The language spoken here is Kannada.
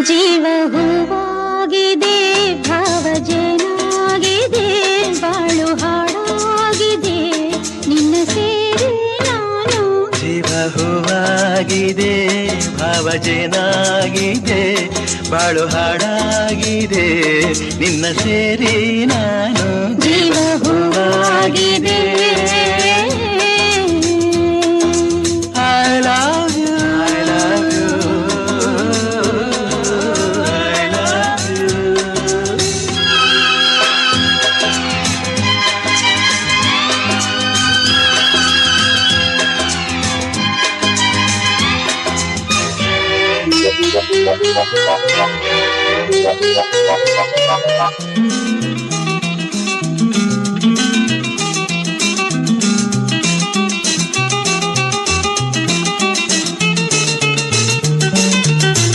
ಜೀವ ಹೂವಾಗಿದೆ, ಭಾವಜನಾಗಿದೆ, ಬಾಳು ಹಾಡಾಗಿದೆ, ನಿನ್ನ ಸೇರಿ ನಾನು. ಜೀವ ಹೂವಾಗಿದೆ, ಭಾವಜನಾಗಿದೆ, ಬಾಳು ಹಾಡಾಗಿದೆ, ನಿನ್ನ ಸೇರಿ ನಾನು. ಜೀವ ಹೂವಾಗಿದೆ. I love you, I love you, I love you.